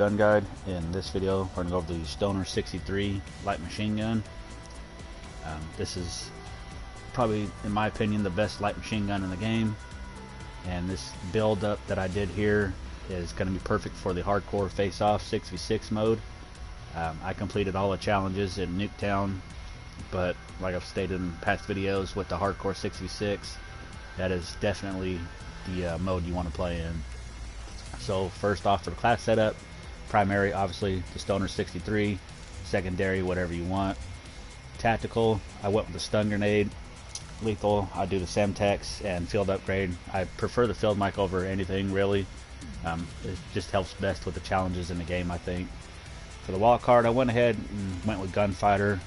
Gun guide. In this video we're going to go over the Stoner 63 light machine gun. This is probably, in my opinion, the best light machine gun in the game, and this build up that I did here is going to be perfect for the hardcore face-off 6v6 mode. I completed all the challenges in Nuketown, but like I've stated in past videos, with the hardcore 6v6, that is definitely the mode you want to play in. So first off, for the class setup, primary obviously the Stoner 63, secondary whatever you want. Tactical, I went with the stun grenade. Lethal, I do the Semtex, and field upgrade, I prefer the field mic over anything really. It just helps best with the challenges in the game, I think. For the wild card, I went ahead and went with Gunfighter.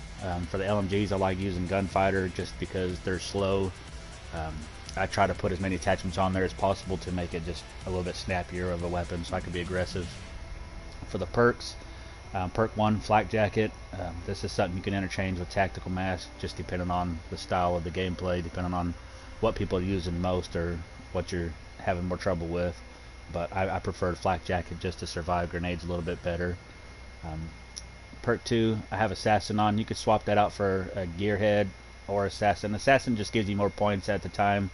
For the LMGs, I like using Gunfighter just because they're slow. I try to put as many attachments on there as possible to make it just a little bit snappier of a weapon so I can be aggressive. For the perks, perk 1, Flak Jacket. This is something you can interchange with Tactical Mask, just depending on the style of the gameplay, depending on what people are using most or what you're having more trouble with. But I prefer Flak Jacket just to survive grenades a little bit better. Perk 2, I have Assassin on. You could swap that out for a Gearhead or Assassin. Assassin just gives you more points at the time.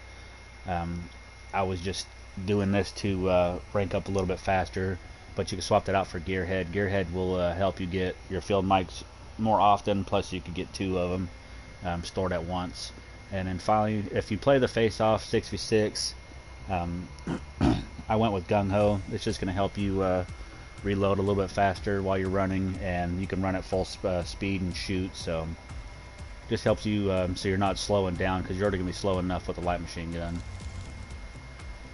I was just doing this to rank up a little bit faster, but you can swap that out for Gearhead. Gearhead will help you get your field mics more often, plus you could get 2 of them stored at once. And then finally, if you play the face-off 6v6, I went with Gung Ho. It's just going to help you reload a little bit faster while you're running, and you can run at full speed and shoot, so just helps you so you're not slowing down, because you're already going to be slow enough with the light machine gun.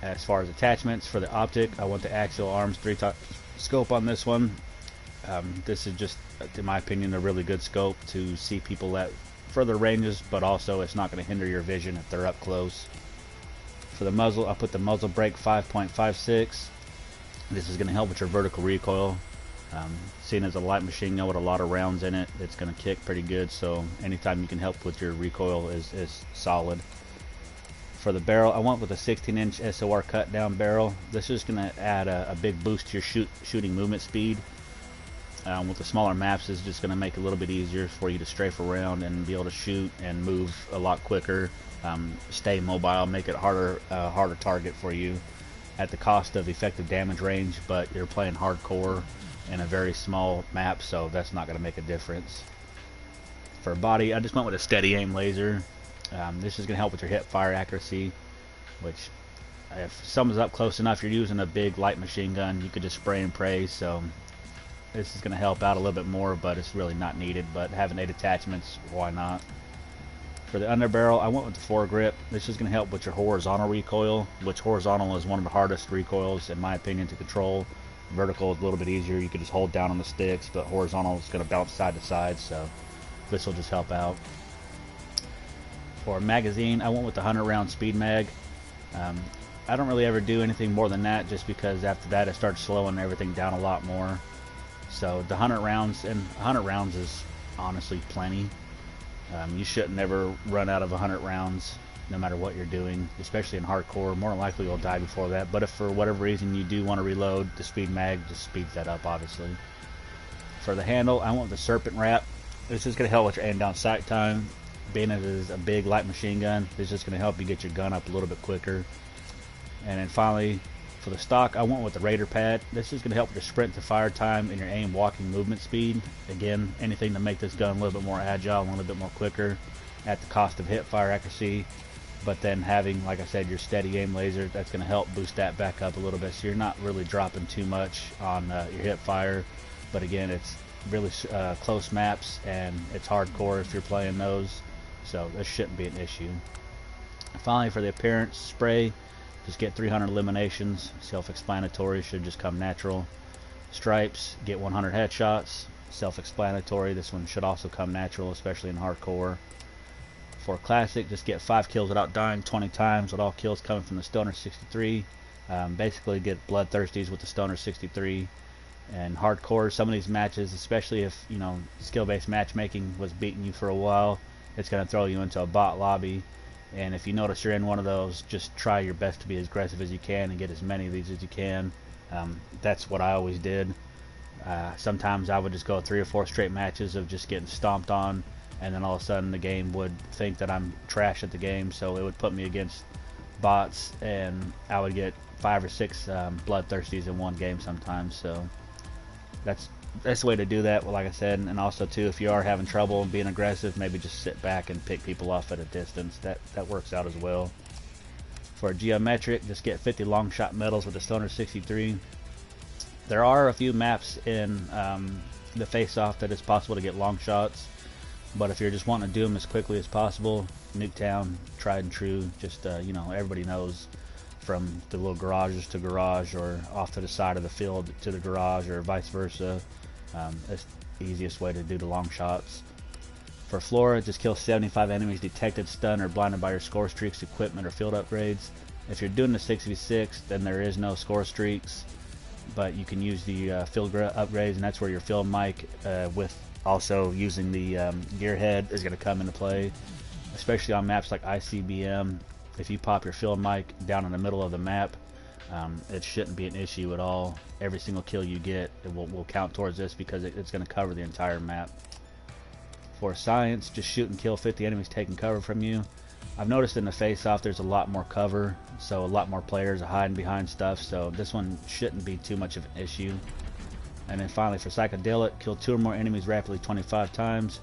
As far as attachments, for the optic, I want the Axial Arms 3-top scope on this one. This is just, in my opinion, a really good scope to see people at further ranges, but also it's not going to hinder your vision if they're up close. For the muzzle, I put the muzzle brake 5.56. This is going to help with your vertical recoil. Seeing as a light machine gun with a lot of rounds in it, it's going to kick pretty good, so anytime you can help with your recoil is solid. For the barrel, I went with a 16-inch SOR cut down barrel. This is going to add a big boost to your shooting movement speed. With the smaller maps, it's just going to make it a little bit easier for you to strafe around and be able to shoot and move a lot quicker. Stay mobile, make it harder target for you at the cost of effective damage range, but you're playing hardcore in a very small map, so that's not going to make a difference. For body, I just went with a steady aim laser. This is going to help with your hip fire accuracy, which if someone's up close enough, you're using a big light machine gun, you could just spray and pray, so this is going to help out a little bit more, but it's really not needed. But having 8 attachments, why not? For the underbarrel, I went with the foregrip. This is going to help with your horizontal recoil, which horizontal is one of the hardest recoils, in my opinion, to control. Vertical is a little bit easier. You can just hold down on the sticks, but horizontal is going to bounce side to side, so this will just help out. For magazine, I went with the 100-round speed mag. I don't really ever do anything more than that, just because after that it starts slowing everything down a lot more. So the 100 rounds, and 100 rounds is honestly plenty. You shouldn't ever run out of 100 rounds no matter what you're doing, especially in hardcore. More than likely you'll die before that, but if for whatever reason you do want to reload, the speed mag just speeds that up, obviously. For the handle, I went with the serpent wrap. This is going to help with your aim down sight time. Being it is a big light machine gun, this is just going to help you get your gun up a little bit quicker. And then finally, for the stock, I went with the Raider pad. This is going to help with your sprint to fire time and your aim walking movement speed. Again, anything to make this gun a little bit more agile and a little bit more quicker at the cost of hip fire accuracy. But then having, like I said, your steady aim laser, that's going to help boost that back up a little bit, so you're not really dropping too much on your hip fire. But again, it's really close maps, and it's hardcore if you're playing those, so this shouldn't be an issue. Finally, for the appearance, spray, just get 300 eliminations, self-explanatory, should just come natural. Stripes, get 100 headshots, self-explanatory, this one should also come natural, especially in hardcore. For classic, just get 5 kills without dying 20 times, with all kills coming from the Stoner 63. Basically get bloodthirsties with the Stoner 63. And hardcore, some of these matches, especially if skill-based matchmaking was beating you for a while, it's going to throw you into a bot lobby, and if you notice you're in one of those, just try your best to be as aggressive as you can and get as many of these as you can. That's what I always did. Sometimes I would just go 3 or 4 straight matches of just getting stomped on, and then all of a sudden the game would think that I'm trash at the game, so it would put me against bots, and I would get 5 or 6 bloodthirsties in one game sometimes. So that's the way to do that. Well, like I said, and also too, if you are having trouble being aggressive, maybe just sit back and pick people off at a distance. That works out as well. For geometric, just get 50 long shot medals with the Stoner 63. There are a few maps in the face-off that it's possible to get long shots, but if you're just wanting to do them as quickly as possible, Nuketown, tried and true. Just you know, everybody knows, from the little garages to garage, or off to the side of the field to the garage, or vice versa. That's the easiest way to do the long shots. For Flora, just kill 75 enemies detected, stunned, or blinded by your score streaks, equipment, or field upgrades. If you're doing the 6v6, then there is no score streaks, but you can use the field upgrades, and that's where your field mic with also using the gearhead is going to come into play, especially on maps like ICBM. If you pop your field mic down in the middle of the map, it shouldn't be an issue at all. Every single kill you get, it will count towards this, because it's going to cover the entire map. For science, just shoot and kill 50 enemies taking cover from you. I've noticed in the face-off there's a lot more cover, so a lot more players are hiding behind stuff, so this one shouldn't be too much of an issue. And then finally for psychedelic, kill 2 or more enemies rapidly 25 times.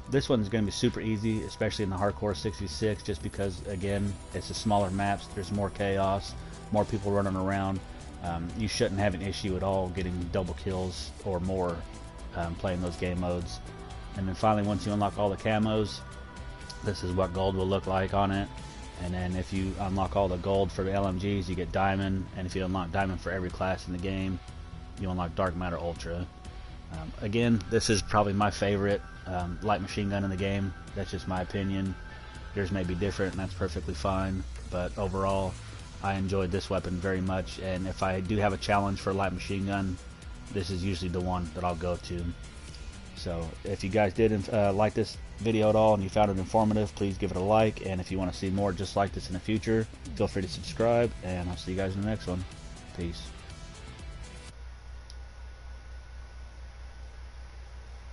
This one's going to be super easy, especially in the hardcore 66, just because, again, it's the smaller maps, there's more chaos, more people running around. You shouldn't have an issue at all getting double kills or more playing those game modes. And then finally, once you unlock all the camos, this is what gold will look like on it. And then if you unlock all the gold for the LMGs, you get diamond, and if you unlock diamond for every class in the game, you unlock dark matter ultra. Again, this is probably my favorite light machine gun in the game. That's just my opinion. Yours may be different, and that's perfectly fine, but overall I enjoyed this weapon very much, and if I do have a challenge for a light machine gun, this is usually the one that I'll go to. So if you guys did like this video at all and you found it informative, please give it a like, and if you want to see more just like this in the future, feel free to subscribe, and I'll see you guys in the next one. Peace.